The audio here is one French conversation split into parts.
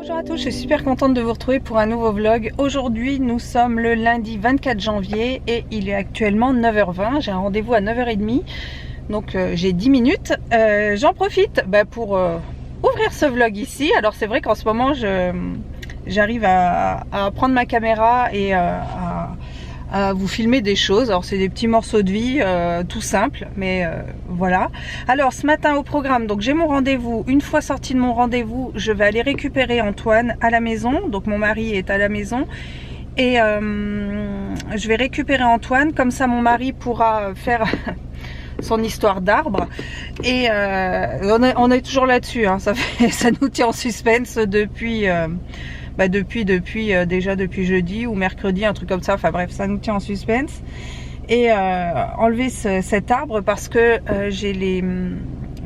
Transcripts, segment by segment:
Bonjour à tous, je suis super contente de vous retrouver pour un nouveau vlog. Aujourd'hui nous sommes le lundi 24 janvier et il est actuellement 9h20. J'ai un rendez-vous à 9h30, donc j'ai 10 minutes. J'en profite pour ouvrir ce vlog ici. Alors c'est vrai qu'en ce moment j'arrive à prendre ma caméra et à vous filmer des choses. Alors c'est des petits morceaux de vie tout simples, mais voilà. Alors ce matin au programme, donc j'ai mon rendez-vous. Une fois sortie de mon rendez-vous, je vais aller récupérer Antoine à la maison. Donc mon mari est à la maison et je vais récupérer Antoine, comme ça mon mari pourra faire son histoire d'arbre. Et on est toujours là-dessus, hein. Ça nous tient en suspense depuis déjà depuis jeudi ou mercredi, un truc comme ça. Enfin bref, ça nous tient en suspense. Et enlever cet arbre parce que j'ai les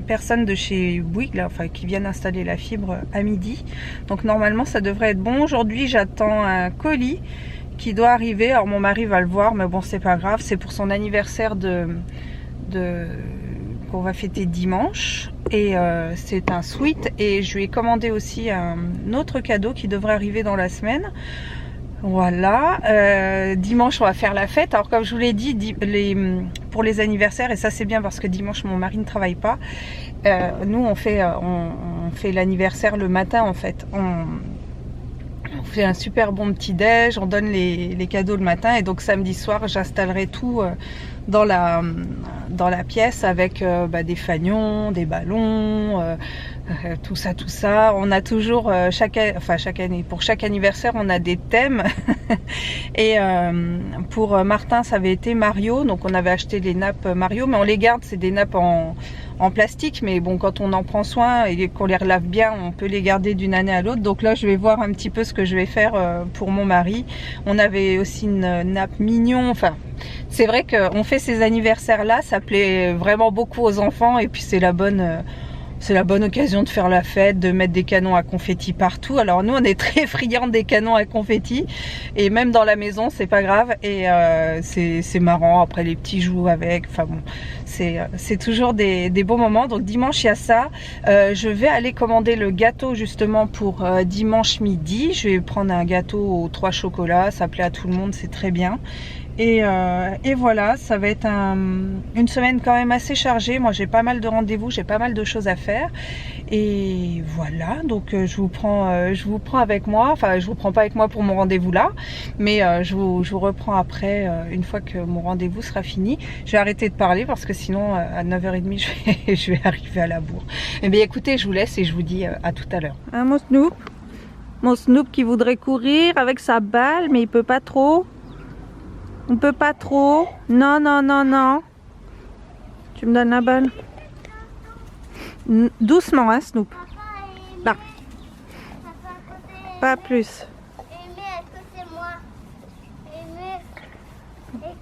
personnes de chez Bouygues là, enfin, qui viennent installer la fibre à midi. Donc normalement ça devrait être bon. Aujourd'hui j'attends un colis qui doit arriver. Alors mon mari va le voir, mais bon c'est pas grave. C'est pour son anniversaire qu'on va fêter dimanche. Et c'est un sweat, et je lui ai commandé aussi un autre cadeau qui devrait arriver dans la semaine. Voilà, dimanche on va faire la fête. Alors comme je vous l'ai dit, pour les anniversaires, et ça c'est bien parce que dimanche mon mari ne travaille pas, nous on fait l'anniversaire le matin en fait. On fait un super bon petit déj, on donne les cadeaux le matin, et donc samedi soir j'installerai tout dans la pièce avec des fanions, des ballons, tout ça. On a toujours chaque année, pour chaque anniversaire on a des thèmes. Et pour Martin ça avait été Mario, donc on avait acheté les nappes Mario, mais on les garde, c'est des nappes en plastique, mais bon, quand on en prend soin et qu'on les relave bien, on peut les garder d'une année à l'autre. Donc là je vais voir un petit peu ce que je vais faire pour mon mari. On avait aussi une nappe mignon. Enfin c'est vrai qu'on fait ces anniversaires là, ça plaît vraiment beaucoup aux enfants, et puis c'est la bonne occasion de faire la fête, de mettre des canons à confetti partout. Alors nous on est très friands des canons à confetti, et même dans la maison c'est pas grave, et c'est marrant. Après les petits jouent avec, enfin bon, c'est toujours des bons moments. Donc dimanche il y a ça. Je vais aller commander le gâteau justement pour dimanche midi. Je vais prendre un gâteau aux 3 chocolats, ça plaît à tout le monde, c'est très bien. Et voilà, ça va être une semaine quand même assez chargée. Moi j'ai pas mal de rendez-vous, j'ai pas mal de choses à faire. Et voilà, donc je vous prends avec moi. Enfin je vous prends pas avec moi pour mon rendez-vous là, mais je vous reprends après, une fois que mon rendez-vous sera fini. Je vais arrêter de parler parce que sinon à 9h30 je vais arriver à la bourre. Eh bien écoutez, je vous laisse et je vous dis à tout à l'heure. Hein, mon Snoop qui voudrait courir avec sa balle, mais il peut pas trop. On peut pas trop. Non. Tu me donnes la balle. Doucement, hein, Snoop. Là. Pas plus.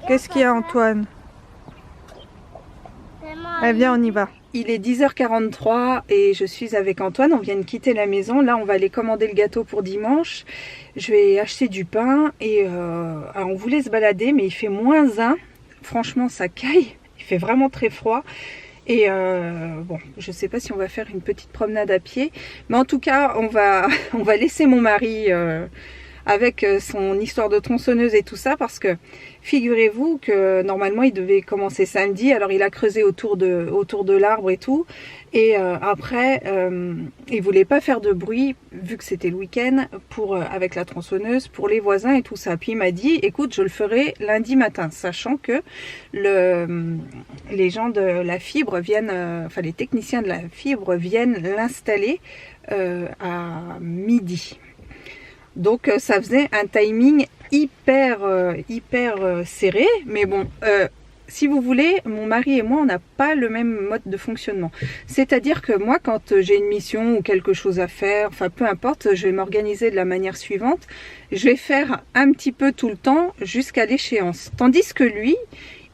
Qu'est-ce qu'il y a, Antoine? Allez, viens, on y va. Il est 10h43 et je suis avec Antoine. On vient de quitter la maison. Là, on va aller commander le gâteau pour dimanche. Je vais acheter du pain et alors on voulait se balader, mais il fait -1. Franchement, ça caille. Il fait vraiment très froid. Et bon, je sais pas si on va faire une petite promenade à pied, mais en tout cas, on va laisser mon mari avec son histoire de tronçonneuse et tout ça, parce que figurez-vous que normalement il devait commencer samedi. Alors il a creusé autour de l'arbre et tout, et après il voulait pas faire de bruit vu que c'était le week-end avec la tronçonneuse pour les voisins et tout ça. Puis il m'a dit écoute, je le ferai lundi matin, sachant que les gens de la fibre viennent, enfin les techniciens de la fibre viennent l'installer à midi. Donc ça faisait un timing hyper serré, mais bon, si vous voulez, mon mari et moi on n'a pas le même mode de fonctionnement. C'est-à-dire que moi, quand j'ai une mission ou quelque chose à faire, enfin peu importe, je vais m'organiser de la manière suivante. Je vais faire un petit peu tout le temps jusqu'à l'échéance, tandis que lui,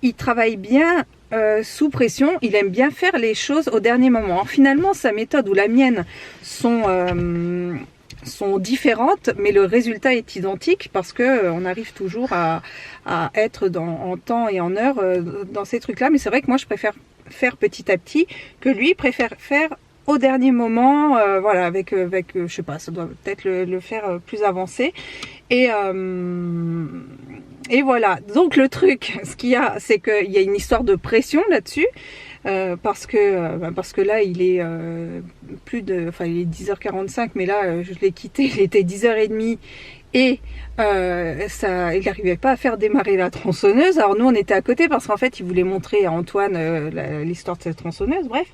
il travaille bien sous pression, il aime bien faire les choses au dernier moment. Alors finalement sa méthode ou la mienne sont différentes, mais le résultat est identique, parce que on arrive toujours à être en temps et en heure dans ces trucs là. Mais c'est vrai que moi je préfère faire petit à petit, que lui préfère faire au dernier moment, voilà, avec je sais pas, ça doit peut-être le faire plus avancé. Et voilà, donc le truc, ce qu'il y a, c'est qu'il y a une histoire de pression là-dessus. Parce que là il est il est 10h45, mais là je l'ai quitté, il était 10h30 et il n'arrivait pas à faire démarrer la tronçonneuse. Alors nous on était à côté parce qu'en fait il voulait montrer à Antoine l'histoire de cette tronçonneuse, bref,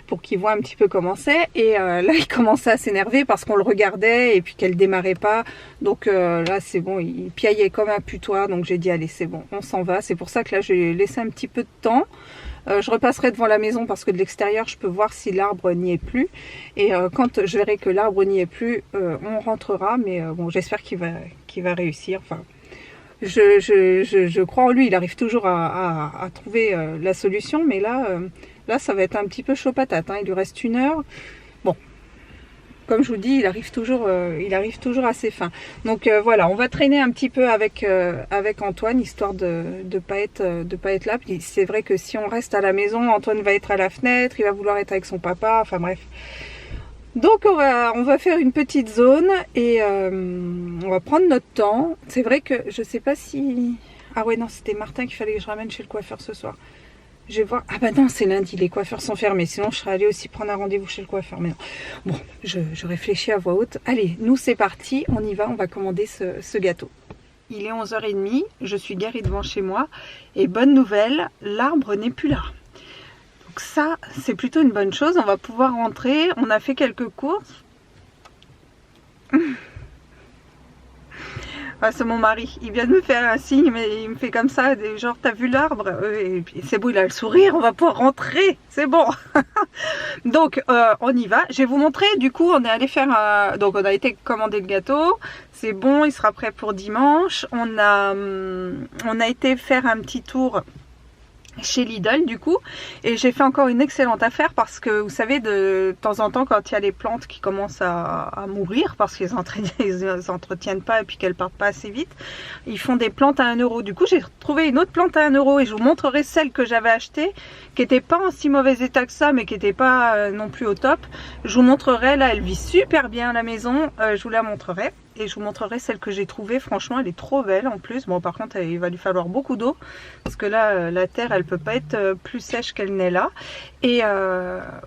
pour qu'il voit un petit peu comment c'est. Et là il commençait à s'énerver parce qu'on le regardait et puis qu'elle démarrait pas. Donc là c'est bon, il piaillait comme un putois, donc j'ai dit allez c'est bon, on s'en va. C'est pour ça que là je lui ai laissé un petit peu de temps. Je repasserai devant la maison parce que de l'extérieur je peux voir si l'arbre n'y est plus, et quand je verrai que l'arbre n'y est plus, on rentrera. Mais bon, j'espère qu'il va réussir. Enfin, je crois en lui, il arrive toujours à trouver la solution, mais là ça va être un petit peu chaud patate, hein. Il lui reste 1 heure. Bon, comme je vous dis, il arrive toujours à ses fins. Donc voilà, on va traîner un petit peu avec Antoine, histoire de pas être là. Puis c'est vrai que si on reste à la maison, Antoine va être à la fenêtre, il va vouloir être avec son papa, enfin bref. Donc on va faire une petite zone et on va prendre notre temps. C'est vrai que je sais pas si... Ah ouais non, c'était Martin qu'il fallait que je ramène chez le coiffeur ce soir. Je vais voir. Ah bah non, c'est lundi, les coiffeurs sont fermés. Sinon, je serais allée aussi prendre un rendez-vous chez le coiffeur. Mais non. Bon, je réfléchis à voix haute. Allez, nous c'est parti, on y va, on va commander ce gâteau. Il est 11h30, je suis garée devant chez moi. Et bonne nouvelle, l'arbre n'est plus là. Donc ça, c'est plutôt une bonne chose. On va pouvoir rentrer. On a fait quelques courses. Ah, c'est mon mari, il vient de me faire un signe, mais il me fait comme ça, genre t'as vu l'arbre? Et puis c'est bon, il a le sourire, on va pouvoir rentrer, c'est bon. Donc on y va, je vais vous montrer. Du coup on est allé faire donc on a été commander le gâteau, c'est bon, il sera prêt pour dimanche. On a été faire un petit tour chez Lidl du coup, et j'ai fait encore une excellente affaire parce que vous savez, de temps en temps quand il y a les plantes qui commencent à mourir parce qu'ils entretiennent pas et puis qu'elles partent pas assez vite, ils font des plantes à 1 euro. Du coup j'ai trouvé une autre plante à 1 euro et je vous montrerai celle que j'avais achetée, qui était pas en si mauvais état que ça, mais qui était pas non plus au top. Je vous montrerai, là elle vit super bien à la maison, je vous la montrerai. Et je vous montrerai celle que j'ai trouvée. Franchement elle est trop belle en plus. Bon par contre il va lui falloir beaucoup d'eau, parce que là la terre elle peut pas être plus sèche qu'elle n'est là. Et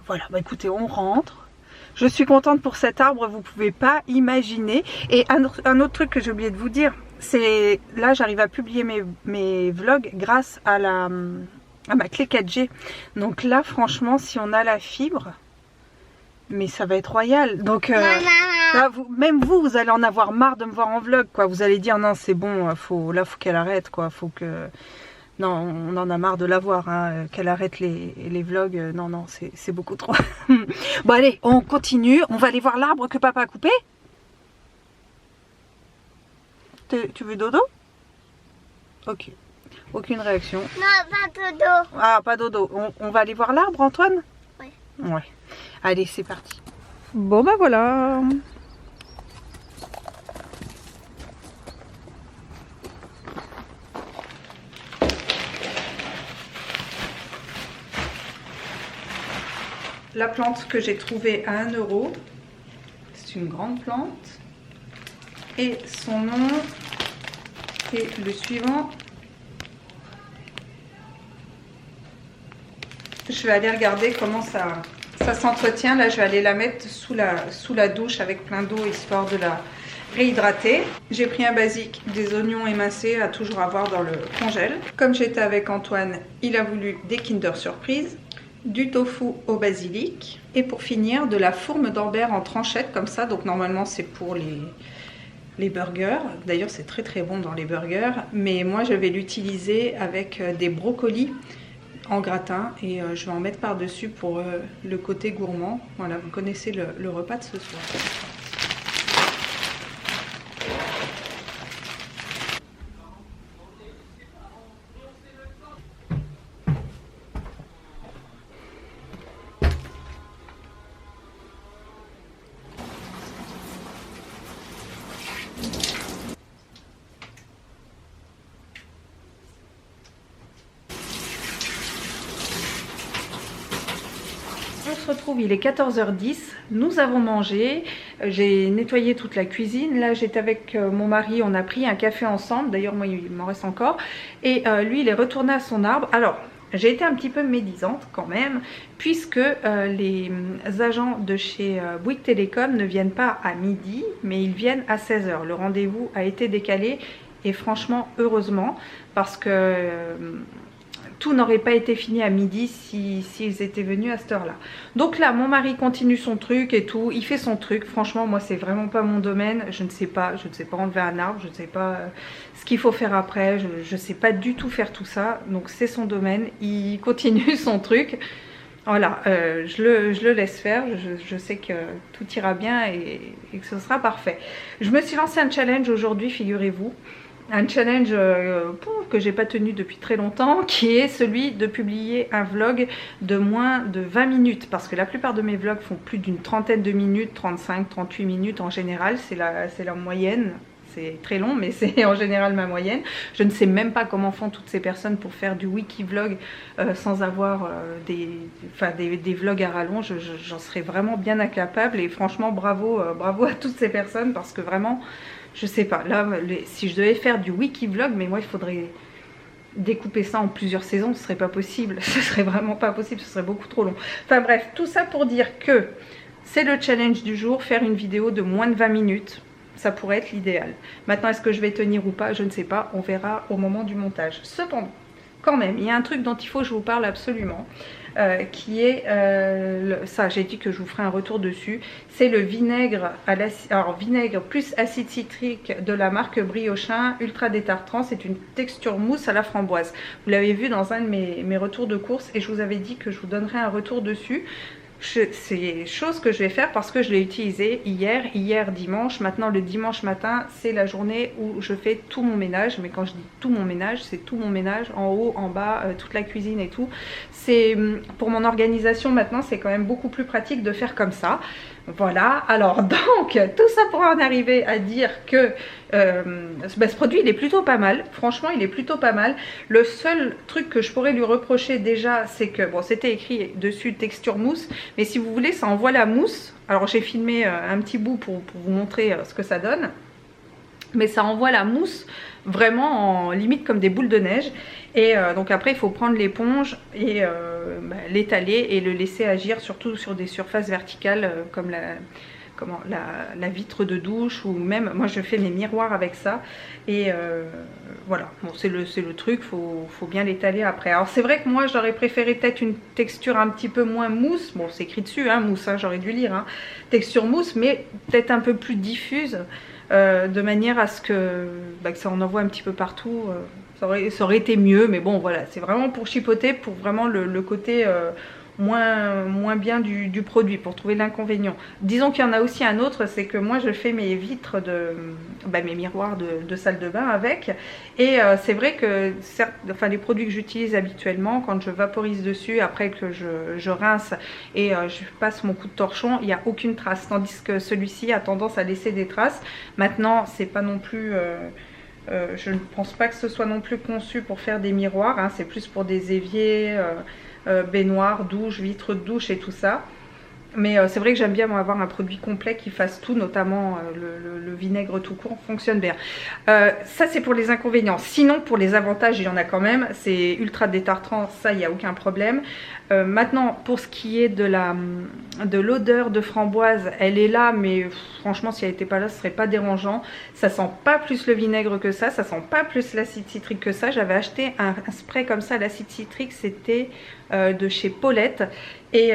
voilà, bah écoutez, on rentre. Je suis contente pour cet arbre, vous pouvez pas imaginer. Et un autre truc que j'ai oublié de vous dire, c'est là j'arrive à publier mes vlogs grâce à ma clé 4G. Donc là franchement si on a la fibre, mais ça va être royal. Donc là, même vous allez en avoir marre de me voir en vlog, quoi. Vous allez dire non c'est bon, faut qu'elle arrête, quoi. Faut que... Non, on en a marre de la voir, hein. Qu'elle arrête les vlogs. Non, c'est beaucoup trop. Bon allez, on continue. On va aller voir l'arbre que papa a coupé. Tu veux dodo? Ok. Aucune réaction. Non, pas dodo. Ah, pas dodo. On va aller voir l'arbre, Antoine? Oui. Ouais. Allez, c'est parti. Bon bah voilà. La plante que j'ai trouvée à 1 euro, c'est une grande plante. Et son nom est le suivant. Je vais aller regarder comment ça s'entretient. Là je vais aller la mettre sous la douche avec plein d'eau, histoire de la réhydrater. J'ai pris un basique, des oignons émincés à toujours avoir dans le congèle. Comme j'étais avec Antoine, il a voulu des Kinder Surprise, du tofu au basilic, et pour finir de la fourme d'Ambert en tranchettes comme ça. Donc normalement c'est pour les burgers. D'ailleurs c'est très très bon dans les burgers, mais moi je vais l'utiliser avec des brocolis en gratin, et je vais en mettre par dessus pour le côté gourmand. Voilà, vous connaissez le repas de ce soir. se retrouve, il est 14h10, nous avons mangé, j'ai nettoyé toute la cuisine, là j'étais avec mon mari, on a pris un café ensemble, d'ailleurs moi il m'en reste encore, et lui il est retourné à son arbre. Alors j'ai été un petit peu médisante quand même, puisque les agents de chez Bouygues Télécom ne viennent pas à midi, mais ils viennent à 16h. Le rendez-vous a été décalé, et franchement heureusement, parce que tout n'aurait pas été fini à midi s'ils étaient venus à cette heure-là. Donc là, mon mari continue son truc et tout, il fait son truc. Franchement, moi, c'est vraiment pas mon domaine. Je ne sais pas enlever un arbre, je ne sais pas ce qu'il faut faire après. Je ne sais pas du tout faire tout ça. Donc c'est son domaine, il continue son truc. Voilà, je le laisse faire, je sais que tout ira bien et que ce sera parfait. Je me suis lancé un challenge aujourd'hui, figurez-vous. Un challenge que j'ai pas tenu depuis très longtemps, qui est celui de publier un vlog de moins de 20 minutes, parce que la plupart de mes vlogs font plus d'une trentaine de minutes, 35, 38 minutes en général, c'est la moyenne. C'est très long, mais c'est en général ma moyenne. Je ne sais même pas comment font toutes ces personnes pour faire du wiki vlog sans avoir des vlogs à rallonge. J'en serais vraiment bien incapable, et franchement bravo à toutes ces personnes, parce que vraiment je sais pas, là si je devais faire du wiki vlog, mais moi il faudrait découper ça en plusieurs saisons, ce serait pas possible, ce serait vraiment pas possible, ce serait beaucoup trop long. Enfin bref, tout ça pour dire que c'est le challenge du jour, faire une vidéo de moins de 20 minutes. Ça pourrait être l'idéal. Maintenant, est-ce que je vais tenir ou pas? Je ne sais pas. On verra au moment du montage. Cependant, quand même, il y a un truc dont il faut que je vous parle absolument. Qui est, ça j'ai dit que je vous ferai un retour dessus. C'est le vinaigre à l'acide, alors vinaigre plus acide citrique de la marque Briochin Ultra Détartrant. C'est une texture mousse à la framboise. Vous l'avez vu dans un de mes retours de course, et je vous avais dit que je vous donnerai un retour dessus. C'est chose que je vais faire parce que je l'ai utilisé hier dimanche. Maintenant le dimanche matin c'est la journée où je fais tout mon ménage. Mais quand je dis tout mon ménage, c'est tout mon ménage, en haut, en bas, toute la cuisine et tout. C'est pour mon organisation maintenant, c'est quand même beaucoup plus pratique de faire comme ça. Voilà, alors donc tout ça pour en arriver à dire que ce produit il est plutôt pas mal, franchement il est plutôt pas mal. Le seul truc que je pourrais lui reprocher déjà, c'est que, bon, c'était écrit dessus texture mousse, mais si vous voulez ça envoie la mousse. Alors j'ai filmé un petit bout pour vous montrer ce que ça donne, mais ça envoie la mousse vraiment en limite comme des boules de neige. Et donc après il faut prendre l'éponge et l'étaler et le laisser agir, surtout sur des surfaces verticales comme la vitre de douche, ou même moi je fais mes miroirs avec ça. Et voilà, bon, c'est le truc, faut bien l'étaler après. Alors c'est vrai que moi j'aurais préféré peut-être une texture un petit peu moins mousse. Bon, c'est écrit dessus hein, mousse, hein, j'aurais dû lire hein. Texture mousse, mais peut-être un peu plus diffuse, de manière à ce que ça en envoie un petit peu partout. Ça aurait été mieux, mais bon voilà, c'est vraiment pour chipoter, pour vraiment le côté moins bien du produit, pour trouver l'inconvénient. Disons qu'il y en a aussi un autre, c'est que moi je fais mes vitres mes miroirs de salle de bain avec, et c'est vrai que les produits que j'utilise habituellement, quand je vaporise dessus, après que je rince et je passe mon coup de torchon, il n'y a aucune trace, tandis que celui-ci a tendance à laisser des traces. Maintenant c'est pas non plus je ne pense pas que ce soit non plus conçu pour faire des miroirs, hein, c'est plus pour des éviers, baignoires, douches, vitres de douche et tout ça. Mais c'est vrai que j'aime bien moi, avoir un produit complet qui fasse tout, notamment le vinaigre tout court fonctionne bien. Ça c'est pour les inconvénients. Sinon pour les avantages il y en a quand même. C'est ultra détartrant, ça il n'y a aucun problème. Maintenant pour ce qui est de l'odeur de framboise, elle est là, mais franchement si elle n'était pas là ce serait pas dérangeant. Ça sent pas plus le vinaigre que ça sent pas plus l'acide citrique que ça. J'avais acheté un spray comme ça, l'acide citrique, c'était de chez Paulette, et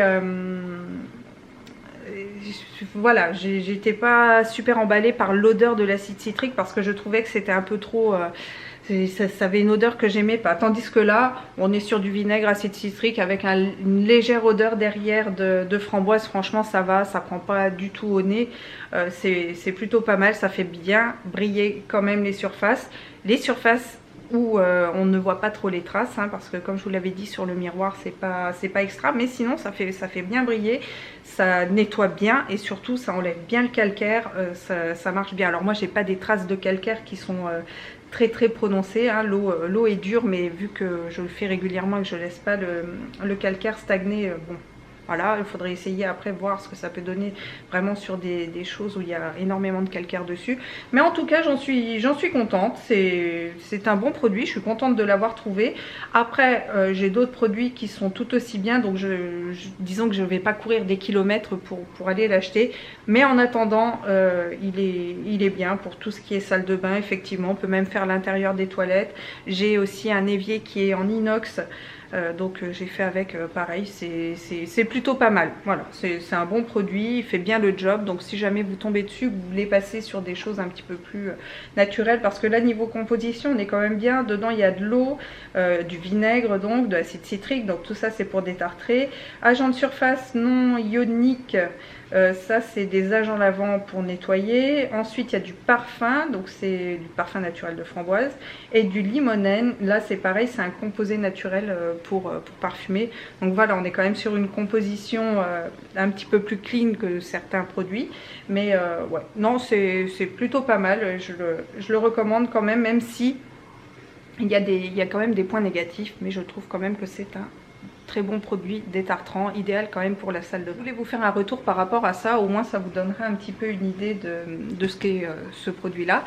voilà, j'étais pas super emballée par l'odeur de l'acide citrique, parce que je trouvais que c'était un peu trop ça avait une odeur que j'aimais pas, tandis que là on est sur du vinaigre acide citrique avec une légère odeur derrière de framboise. Franchement ça va, ça prend pas du tout au nez, c'est plutôt pas mal. Ça fait bien briller quand même les surfaces où on ne voit pas trop les traces, hein, parce que comme je vous l'avais dit sur le miroir c'est pas extra, mais sinon ça fait bien briller, ça nettoie bien, et surtout ça enlève bien le calcaire, ça marche bien. Alors moi j'ai pas des traces de calcaire qui sont très prononcées, hein. L'eau est dure, mais vu que je le fais régulièrement et que je laisse pas le calcaire stagner, bon, voilà, il faudrait essayer après voir ce que ça peut donner vraiment sur des choses où il y a énormément de calcaire dessus. Mais en tout cas, j'en suis contente. C'est un bon produit, je suis contente de l'avoir trouvé. Après, j'ai d'autres produits qui sont tout aussi bien, donc disons que je ne vais pas courir des kilomètres pour aller l'acheter. Mais en attendant, il est bien pour tout ce qui est salle de bain, effectivement. On peut même faire l'intérieur des toilettes. J'ai aussi un évier qui est en inox. Donc j'ai fait avec, pareil, c'est plutôt pas mal. Voilà, c'est un bon produit, il fait bien le job. Donc si jamais vous tombez dessus, vous voulez passer sur des choses un petit peu plus naturelles, parce que là niveau composition on est quand même bien. Dedans il y a de l'eau, du vinaigre, donc de l'acide citrique, donc tout ça c'est pour détartrer. Agent de surface non ionique, ça c'est des agents lavants pour nettoyer. Ensuite il y a du parfum, donc c'est du parfum naturel de framboise, et du limonène. Là c'est pareil, c'est un composé naturel pour parfumer. Donc voilà, on est quand même sur une composition un petit peu plus clean que certains produits, mais ouais, non, c'est plutôt pas mal. Je le recommande quand même, même si il y a quand même des points négatifs, mais je trouve quand même que c'est un très bon produit détartrant, idéal quand même pour la salle de bain. Je voulais vous faire un retour par rapport à ça, au moins ça vous donnera un petit peu une idée de ce qu'est ce produit là.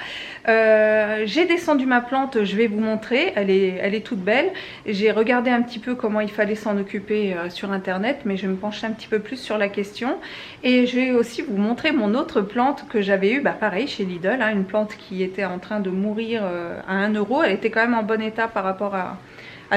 J'ai descendu ma plante, je vais vous montrer, elle est toute belle. J'ai regardé un petit peu comment il fallait s'en occuper sur internet, mais je vais me pencher un petit peu plus sur la question. Et je vais aussi vous montrer mon autre plante que j'avais eue, pareil chez Lidl, hein, une plante qui était en train de mourir à 1 €. Elle était quand même en bon état par rapport à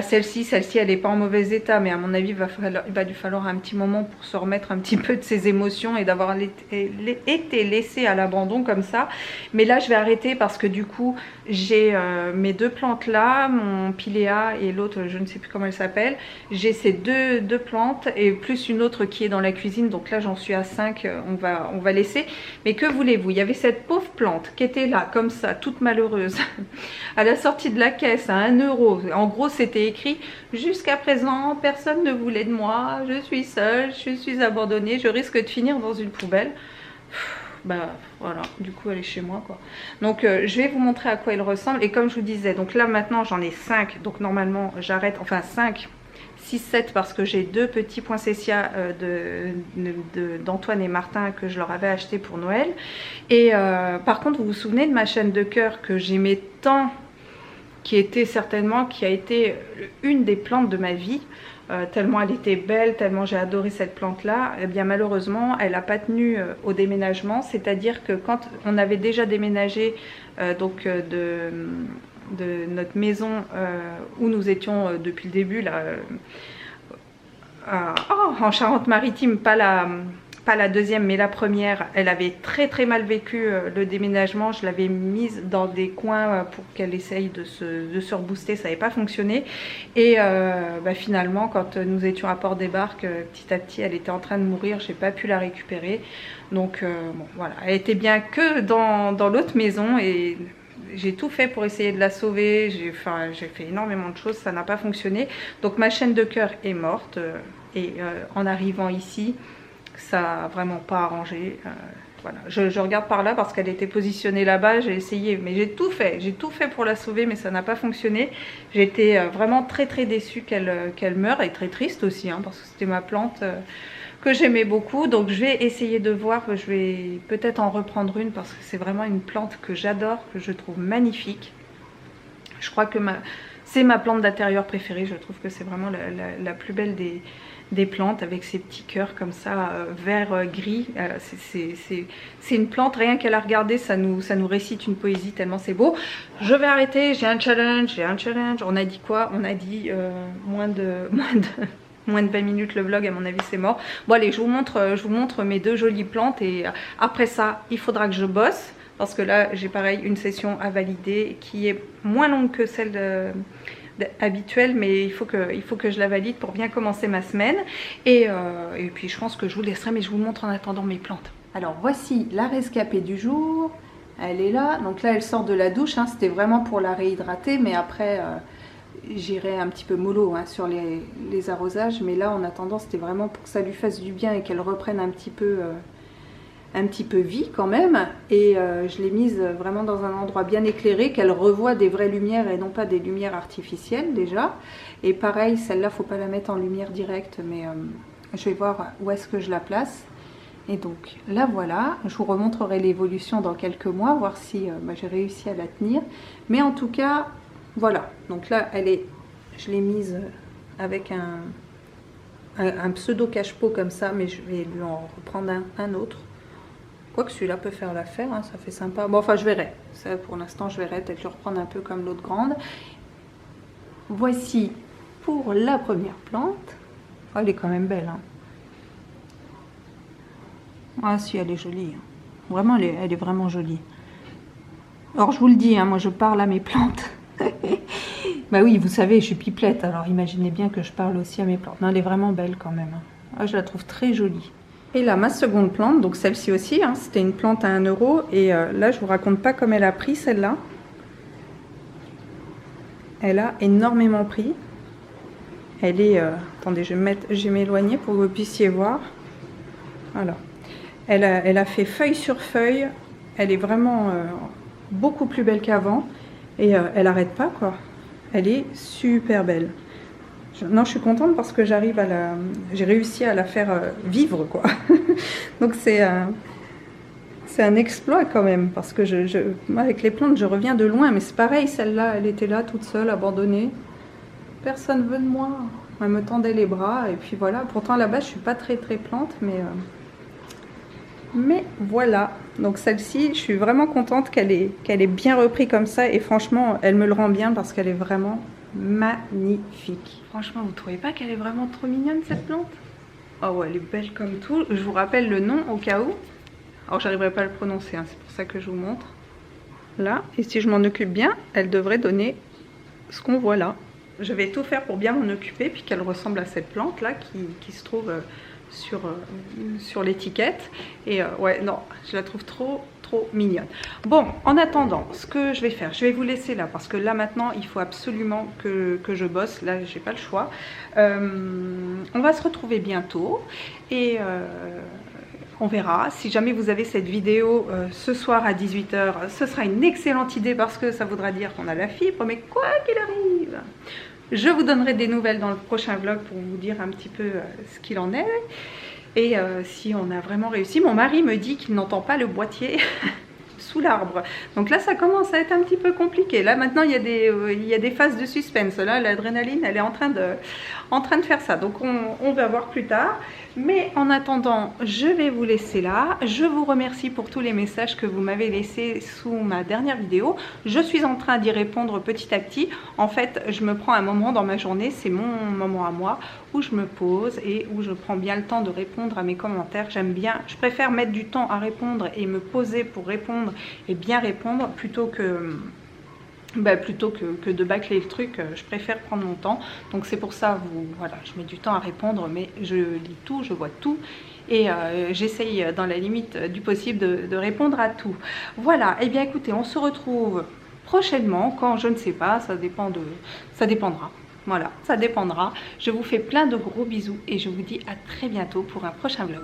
celle-ci. Elle n'est pas en mauvais état, mais à mon avis il va lui falloir un petit moment pour se remettre un petit peu de ses émotions et d'avoir été laissée à l'abandon comme ça. Mais là je vais arrêter parce que du coup j'ai mes deux plantes là, mon pilea et l'autre je ne sais plus comment elle s'appelle. J'ai ces deux plantes et plus une autre qui est dans la cuisine, donc là j'en suis à 5, on va laisser. Mais que voulez-vous, il y avait cette pauvre plante qui était là comme ça, toute malheureuse à la sortie de la caisse à 1 €. En gros c'était écrit: jusqu'à présent personne ne voulait de moi, je suis seule, je suis abandonnée, je risque de finir dans une poubelle. Voilà, du coup elle est chez moi quoi. Donc je vais vous montrer à quoi elle ressemble. Et comme je vous disais, donc là maintenant j'en ai 5, donc normalement j'arrête, enfin 5, 6, 7, parce que j'ai 2 petits poinsettias d'Antoine et Martin que je leur avais acheté pour Noël. Et par contre vous vous souvenez de ma chaîne de cœur que j'aimais tant, qui a été une des plantes de ma vie, tellement elle était belle, tellement j'ai adoré cette plante là. Et bien malheureusement elle n'a pas tenu au déménagement, c'est-à-dire que quand on avait déjà déménagé de notre maison où nous étions depuis le début là, en Charente-Maritime, pas la deuxième mais la première, elle avait très mal vécu le déménagement. Je l'avais mise dans des coins pour qu'elle essaye de se rebooster, ça n'avait pas fonctionné. Et finalement quand nous étions à Port-des-Barques, petit à petit elle était en train de mourir, j'ai pas pu la récupérer. Donc bon voilà, elle était bien que dans l'autre maison et j'ai tout fait pour essayer de la sauver. J'ai fait énormément de choses, ça n'a pas fonctionné. Donc ma chaîne de cœur est morte en arrivant ici ça n'a vraiment pas arrangé. Voilà. Je regarde par là parce qu'elle était positionnée là-bas, j'ai essayé, mais j'ai tout fait pour la sauver, mais ça n'a pas fonctionné. J'étais vraiment très déçue qu'elle meure, et très triste aussi, hein, parce que c'était ma plante que j'aimais beaucoup. Donc je vais essayer de voir, je vais peut-être en reprendre une parce que c'est vraiment une plante que j'adore, que je trouve magnifique. Je crois que c'est ma plante d'intérieur préférée, je trouve que c'est vraiment la plus belle des plantes, avec ces petits cœurs comme ça, vert gris. C'est une plante, rien qu'à la regarder ça nous récite une poésie tellement c'est beau. Je vais arrêter, j'ai un challenge. On a dit quoi? On a dit moins de 20 minutes le vlog, à mon avis c'est mort. Bon allez, je vous montre mes 2 jolies plantes, et après ça il faudra que je bosse, parce que là j'ai pareil une session à valider qui est moins longue que celle habituelle, mais il faut que je la valide pour bien commencer ma semaine. Et puis je pense que je vous laisserai, mais je vous montre en attendant mes plantes. Alors voici la rescapée du jour, elle est là. Donc là elle sort de la douche, hein. C'était vraiment pour la réhydrater, mais après j'irai un petit peu mollo, hein, sur les arrosages. Mais là en attendant c'était vraiment pour que ça lui fasse du bien et qu'elle reprenne un petit peu vie quand même. Et je l'ai mise vraiment dans un endroit bien éclairé, qu'elle revoie des vraies lumières et non pas des lumières artificielles déjà. Et pareil, celle-là faut pas la mettre en lumière directe, mais je vais voir où est-ce que je la place. Et donc là voilà, je vous remontrerai l'évolution dans quelques mois, voir si j'ai réussi à la tenir. Mais en tout cas, voilà. Donc là, je l'ai mise avec un pseudo cache-pot comme ça, mais je vais lui en reprendre un autre. Quoique celui-là peut faire l'affaire, hein, ça fait sympa. Bon, enfin je verrai. Ça pour l'instant je verrai, peut-être le reprendre un peu comme l'autre grande. Voici pour la première plante. Oh, elle est quand même belle. Hein. Ah si, elle est jolie. Hein. Vraiment, elle est vraiment jolie. Alors je vous le dis, hein, moi je parle à mes plantes. Bah oui, vous savez, je suis pipelette, alors imaginez bien que je parle aussi à mes plantes. Non, elle est vraiment belle quand même. Hein. Ah, je la trouve très jolie. Et là, ma seconde plante, donc celle-ci aussi, hein, c'était une plante à 1 €. Et là, je vous raconte pas comme elle a pris celle-là. Elle a énormément pris. Elle est... attendez, je vais m'éloigner pour que vous puissiez voir. Voilà. Elle a fait feuille sur feuille. Elle est vraiment beaucoup plus belle qu'avant. Et elle arrête pas, quoi. Elle est super belle. Non, je suis contente parce que j'arrive à la... J'ai réussi à la faire vivre, quoi. Donc c'est un exploit quand même. Parce que moi, avec les plantes, je reviens de loin. Mais c'est pareil, celle-là, elle était là toute seule, abandonnée. Personne ne veut de moi. Elle me tendait les bras. Et puis voilà. Pourtant, à la base, je suis pas très plante. Mais voilà. Donc celle-ci, je suis vraiment contente qu'elle ait bien repris comme ça. Et franchement, elle me le rend bien parce qu'elle est vraiment... magnifique. Franchement, vous trouvez pas qu'elle est vraiment trop mignonne cette plante? Oh ouais, elle est belle comme tout. Je vous rappelle le nom au cas où. Alors j'arriverai pas à le prononcer, hein, c'est pour ça que je vous montre. Là, et si je m'en occupe bien, elle devrait donner ce qu'on voit là. Je vais tout faire pour bien m'en occuper, puis qu'elle ressemble à cette plante là qui se trouve sur l'étiquette. Et ouais, non, je la trouve trop mignonne. Bon, en attendant, ce que je vais faire, je vais vous laisser là parce que là maintenant il faut absolument que je bosse. Là j'ai pas le choix. On va se retrouver bientôt et on verra. Si jamais vous avez cette vidéo ce soir à 18 h, ce sera une excellente idée parce que ça voudra dire qu'on a la fibre. Mais quoi qu'il arrive, je vous donnerai des nouvelles dans le prochain vlog pour vous dire un petit peu ce qu'il en est. Et si on a vraiment réussi, mon mari me dit qu'il n'entend pas le boîtier sous l'arbre. Donc là, ça commence à être un petit peu compliqué. Là, maintenant, il y a des phases de suspense. Là, l'adrénaline, elle est en train de faire ça. Donc, on va voir plus tard. Mais en attendant, je vais vous laisser là. Je vous remercie pour tous les messages que vous m'avez laissés sous ma dernière vidéo. Je suis en train d'y répondre petit à petit. En fait, je me prends un moment dans ma journée. C'est mon moment à moi où je me pose et où je prends bien le temps de répondre à mes commentaires. J'aime bien, je préfère mettre du temps à répondre et me poser pour répondre et bien répondre plutôt que de bâcler le truc. Je préfère prendre mon temps. Donc c'est pour ça, voilà, je mets du temps à répondre, mais je lis tout, je vois tout. Et j'essaye dans la limite du possible de répondre à tout. Voilà, et bien écoutez, on se retrouve prochainement, quand je ne sais pas, ça dépendra. Voilà, ça dépendra. Je vous fais plein de gros bisous et je vous dis à très bientôt pour un prochain vlog.